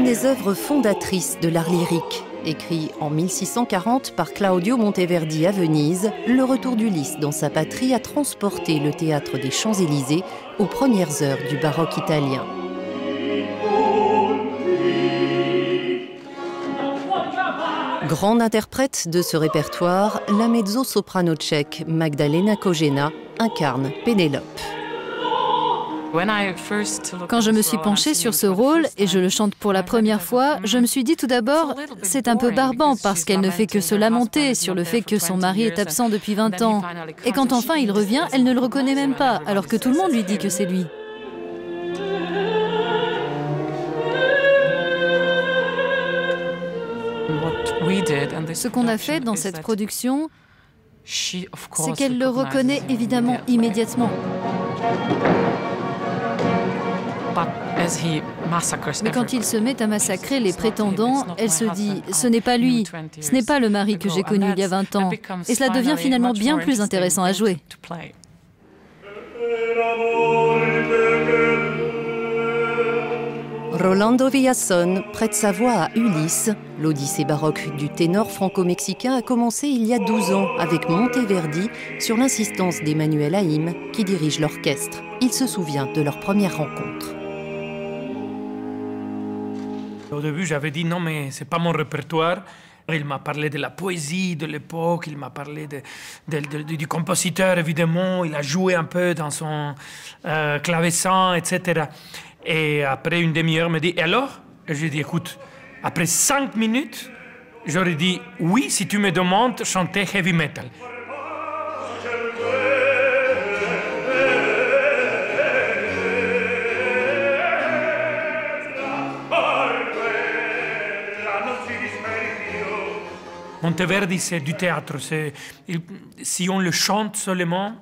des œuvres fondatrices de l'art lyrique. Écrit en 1640 par Claudio Monteverdi à Venise, Le Retour d'Ulysse dans sa patrie a transporté le théâtre des Champs-Élysées aux premières heures du baroque italien. Grande interprète de ce répertoire, la mezzo-soprano tchèque Magdalena Kojena incarne Pénélope. Quand je me suis penchée sur ce rôle et je le chante pour la première fois, je me suis dit tout d'abord, c'est un peu barbant parce qu'elle ne fait que se lamenter sur le fait que son mari est absent depuis 20 ans. Et quand enfin il revient, elle ne le reconnaît même pas, alors que tout le monde lui dit que c'est lui. Ce qu'on a fait dans cette production, c'est qu'elle le reconnaît évidemment immédiatement. Mais quand il se met à massacrer les prétendants, elle se dit « ce n'est pas lui, ce n'est pas le mari que j'ai connu il y a 20 ans ». Et cela devient finalement bien plus intéressant à jouer. Rolando Villazón prête sa voix à Ulysse. L'odyssée baroque du ténor franco-mexicain a commencé il y a 12 ans avec Monteverdi sur l'insistance d'Emmanuel Haïm qui dirige l'orchestre. Il se souvient de leur première rencontre. Au début, j'avais dit non, mais c'est pas mon répertoire. Il m'a parlé de la poésie de l'époque, il m'a parlé du compositeur, évidemment. Il a joué un peu dans son clavecin, etc. Et après une demi-heure, il me dit « Et alors ?» Et j'ai dit « Écoute, après 5 minutes, j'aurais dit « Oui, si tu me demandes de chanter heavy metal. » Monteverdi, c'est du théâtre. Si on le chante seulement,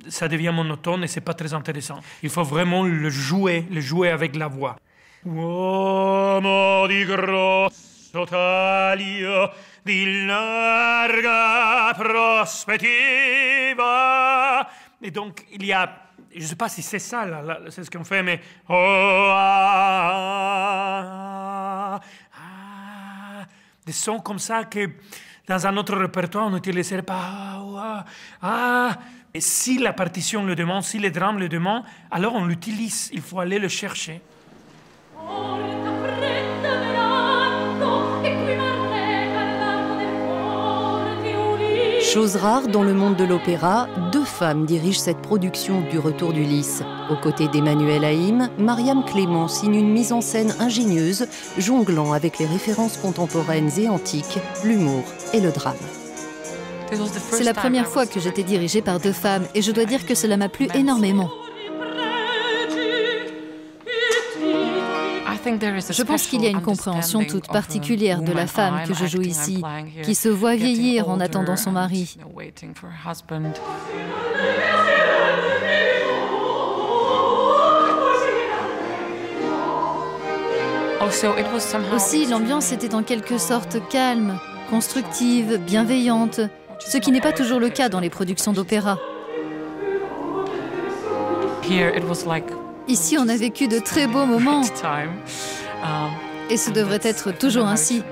ça devient monotone et c'est pas très intéressant. Il faut vraiment le jouer avec la voix. Uomo di grosso taglio, di larga prospettiva. Et donc, il y a, je ne sais pas si c'est ça, c'est ce qu'on fait, mais... des sons comme ça que dans un autre répertoire, on n'utiliserait pas. Et si la partition le demande, si les drames le demandent, alors on l'utilise. Il faut aller le chercher. Chose rare dans le monde de l'opéra, 2 femmes dirigent cette production du Retour d'Ulysse. Aux côtés d'Emmanuel Haïm, Mariam Clément signe une mise en scène ingénieuse, jonglant avec les références contemporaines et antiques, l'humour et le drame. C'est la première fois que j'étais dirigée par 2 femmes et je dois dire que cela m'a plu énormément. Je pense qu'il y a une compréhension toute particulière de la femme que je joue ici, qui se voit vieillir en attendant son mari. Aussi, l'ambiance était en quelque sorte calme, constructive, bienveillante, ce qui n'est pas toujours le cas dans les productions d'opéra. Ici, on a vécu de très beaux moments. Et ce devrait être toujours ainsi.